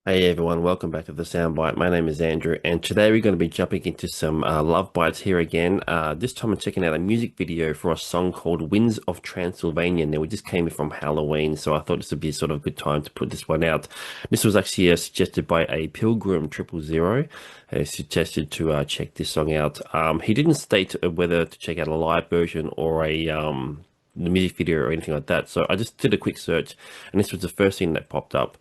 Hey everyone, welcome back to the Soundbite. My name is Andrew, and today we're going to be jumping into some Love Bites here again. This time I'm checking out a music video for a song called Winds of Transylvania. Now, we just came in from Halloween, so I thought this would be sort of a good time to put this one out. This was actually suggested by a Pilgrim 000, who suggested to check this song out. He didn't state whether to check out a live version or the music video or anything like that, so I just did a quick search, and this was the first thing that popped up.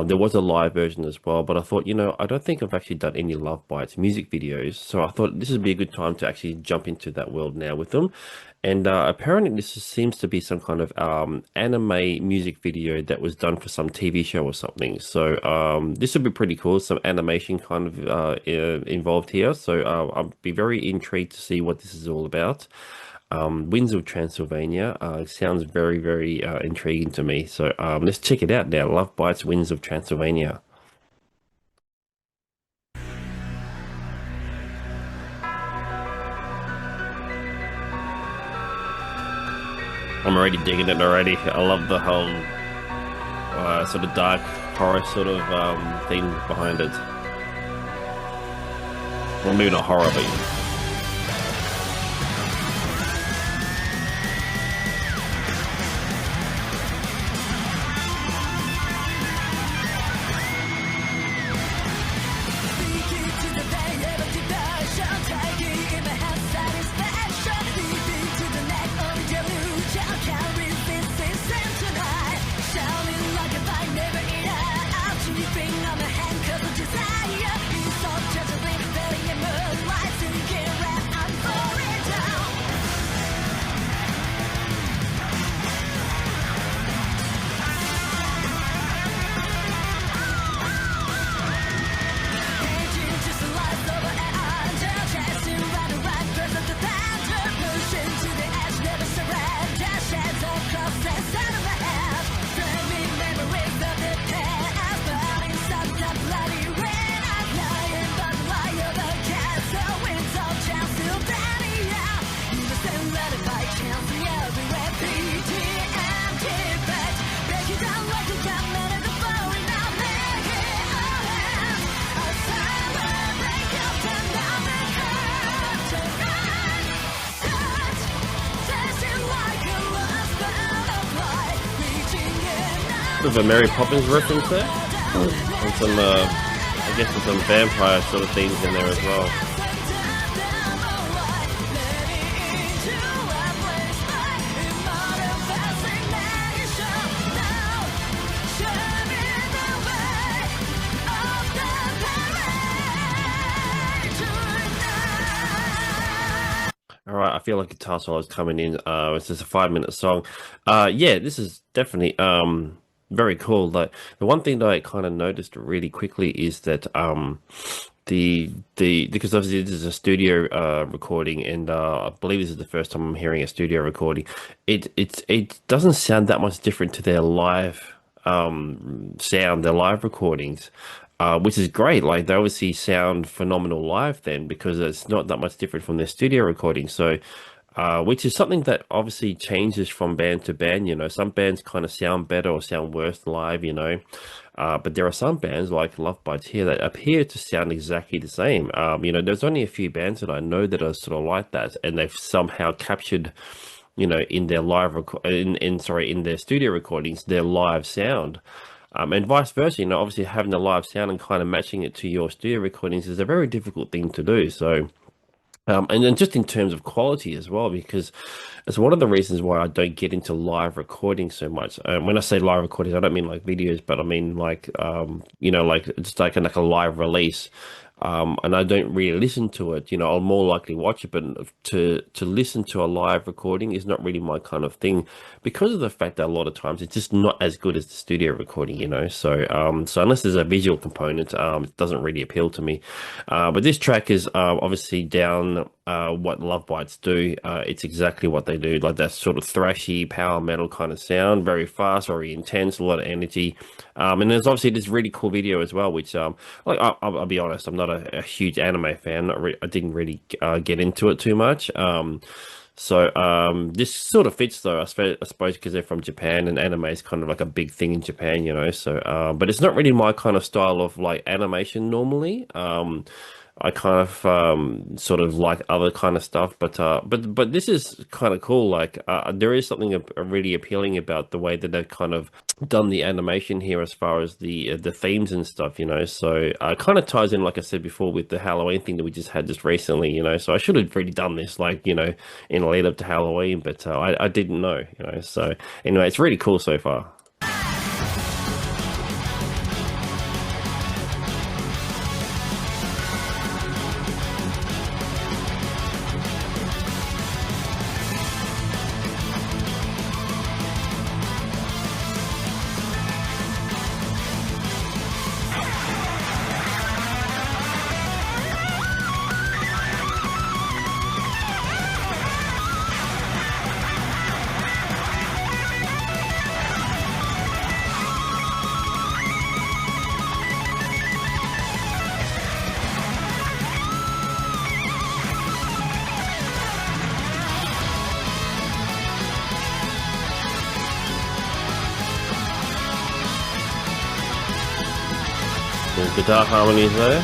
There was a live version as well, but I thought, I don't think I've actually done any Love Bites music videos, so I thought this would be a good time to actually jump into that world now with them. And apparently this seems to be some kind of anime music video that was done for some TV show or something. So this would be pretty cool, some animation kind of involved here. So I'll be very intrigued to see what this is all about. Winds of Transylvania sounds very, very intriguing to me. So let's check it out now. Lovebites, Winds of Transylvania. I'm already digging it already. I love the whole sort of dark horror sort of theme behind it. Well, maybe not horror, but with a Mary Poppins reference there, and some, I guess, with some vampire sort of themes in there as well. All right, I feel like guitar solo is coming in. It's just a 5-minute song. Yeah, this is definitely very cool. Like, the one thing that I kind of noticed really quickly is that the because obviously this is a studio recording, and I believe this is the first time I'm hearing a studio recording. It doesn't sound that much different to their live sound, their live recordings. Which is great. Like, they obviously sound phenomenal live then, because it's not that much different from their studio recording. So which is something that obviously changes from band to band. Some bands kind of sound better or sound worse live, but there are some bands like Lovebites here that appear to sound exactly the same. There's only a few bands that I know that are sort of like that, and they've somehow captured, in their in their studio recordings, their live sound. And vice versa, obviously having the live sound and kind of matching it to your studio recordings is a very difficult thing to do. So, and then just in terms of quality as well, because it's one of the reasons why I don't get into live recording so much. When I say live recordings, I don't mean like videos, but I mean like, like it's like a live release. And I don't really listen to it. I'll more likely watch it, but to listen to a live recording is not really my kind of thing, because of the fact that a lot of times it's just not as good as the studio recording. So so unless there's a visual component, it doesn't really appeal to me. But this track is obviously down what Lovebites do. It's exactly what they do, like that sort of thrashy power metal kind of sound, very fast, very intense, a lot of energy. And there's obviously this really cool video as well, which like I'll be honest, I'm not a huge anime fan. I didn't really get into it too much. So this sort of fits though, I suppose, because they're from Japan and anime is kind of like a big thing in Japan, you know. So but it's not really my kind of style of like animation normally. I kind of sort of like other kind of stuff, but this is kind of cool. Like there is something really appealing about the way that they've kind of done the animation here as far as the themes and stuff, you know. So it kind of ties in, like I said before, with the Halloween thing that we just had just recently, you know. So I should have really done this, like, you know, in a lead up to Halloween, but I didn't know, you know. So anyway, it's really cool so far. Cool guitar harmonies there.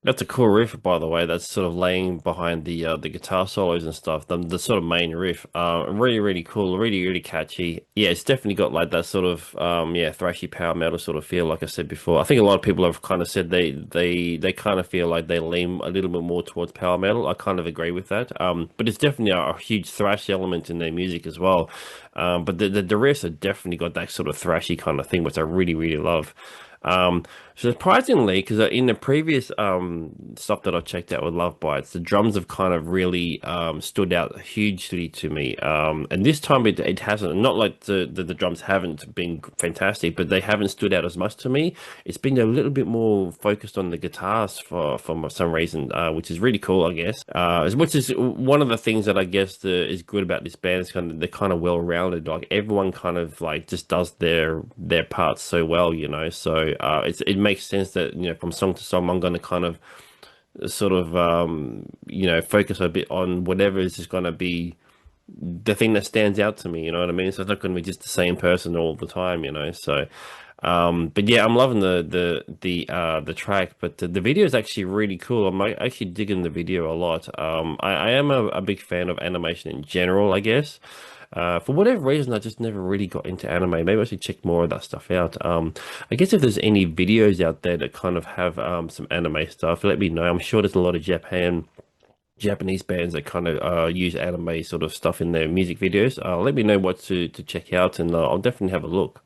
That's a cool riff, by the way. That's sort of laying behind the guitar solos and stuff. The sort of main riff. Really, really cool. Really, really catchy. Yeah, it's definitely got like that sort of yeah, thrashy power metal sort of feel. Like I said before, I think a lot of people have kind of said they kind of feel like they lean a little bit more towards power metal. I kind of agree with that. But it's definitely a huge thrash element in their music as well. But the riffs have definitely got that sort of thrashy kind of thing, which I really, really love. Um, Surprisingly, because in the previous stuff that I checked out with Lovebites, the drums have kind of really stood out hugely to me. And this time it hasn't. Not like the drums haven't been fantastic, but they haven't stood out as much to me. It's been a little bit more focused on the guitars for some reason, which is really cool, I guess. Which is one of the things that I guess is good about this band is kind of they're kind of well rounded. Like everyone kind of like just does their parts so well, you know. So it makes sense that, you know, from song to song, I'm going to kind of sort of, you know, focus a bit on whatever is just going to be the thing that stands out to me, you know what I mean? So it's not going to be just the same person all the time, you know? So, but yeah, I'm loving the track, but the video is actually really cool. I'm actually digging the video a lot. I am a big fan of animation in general, I guess. For whatever reason, I just never really got into anime. Maybe I should check more of that stuff out. I guess if there's any videos out there that kind of have some anime stuff, let me know. I'm sure there's a lot of Japanese bands that kind of use anime sort of stuff in their music videos. Let me know what to check out, and I'll definitely have a look.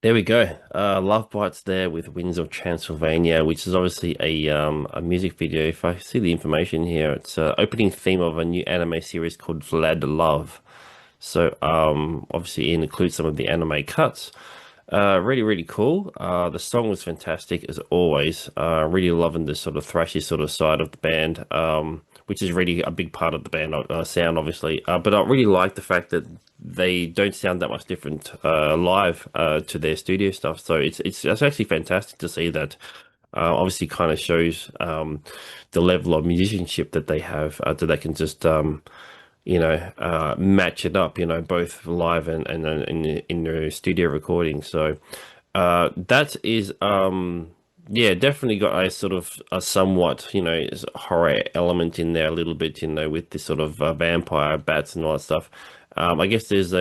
There we go. Lovebites there with Winds of Transylvania, which is obviously a music video. If I see the information here, it's opening theme of a new anime series called VLADLOVE. So obviously it includes some of the anime cuts. Really cool. The song was fantastic as always. Really loving this sort of thrashy sort of side of the band, which is really a big part of the band sound, obviously. But I really like the fact that they don't sound that much different live to their studio stuff. So it's actually fantastic to see that. Obviously, kind of shows the level of musicianship that they have, that they can just match it up, both live and in their studio recording. So that is yeah, definitely got a sort of a somewhat, horror element in there a little bit, with this sort of vampire bats and all that stuff. I guess there's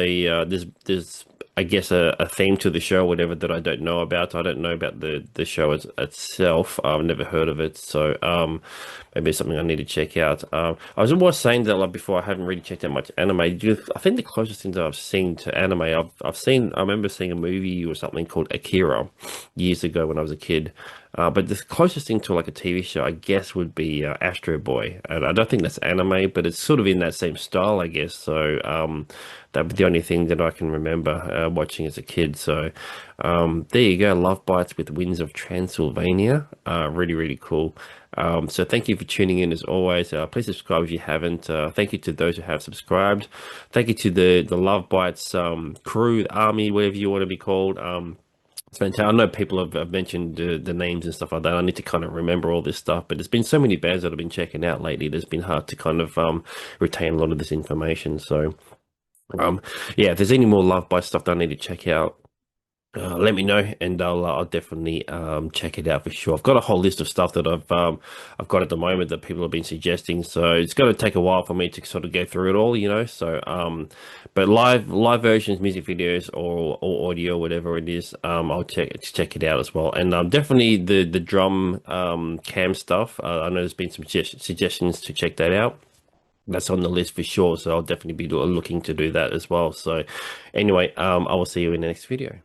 I guess a theme to the show, whatever, that I don't know about. I don't know about the show itself. I've never heard of it, so maybe it's something I need to check out. I was saying that, like, before, I haven't really checked out much anime. I think the closest thing that I've seen to anime, I remember seeing a movie or something called Akira years ago when I was a kid. But the closest thing to like a TV show, I guess, would be Astro Boy, and I don't think that's anime, but it's sort of in that same style, I guess. So that'd be the only thing that I can remember watching as a kid. So there you go, Love Bites with Winds of Transylvania. Really cool. So thank you for tuning in as always. Please subscribe if you haven't. Thank you to those who have subscribed. Thank you to the Love Bites crew, the army, whatever you want to be called. It's fantastic. I know people have mentioned the names and stuff like that. I need to kind of remember all this stuff, but there's been so many bands that I've been checking out lately. It's been hard to kind of retain a lot of this information. So yeah, if there's any more Love Bites stuff that I need to check out, let me know, and I'll definitely check it out for sure. I've got a whole list of stuff that I've got at the moment that people have been suggesting, so it's going to take a while for me to sort of go through it all, So but live versions, music videos, or audio, whatever it is, I'll check it out as well. And definitely the drum cam stuff. I know there's been some suggestions to check that out. That's on the list for sure, so I'll definitely be looking to do that as well. So anyway, I will see you in the next video.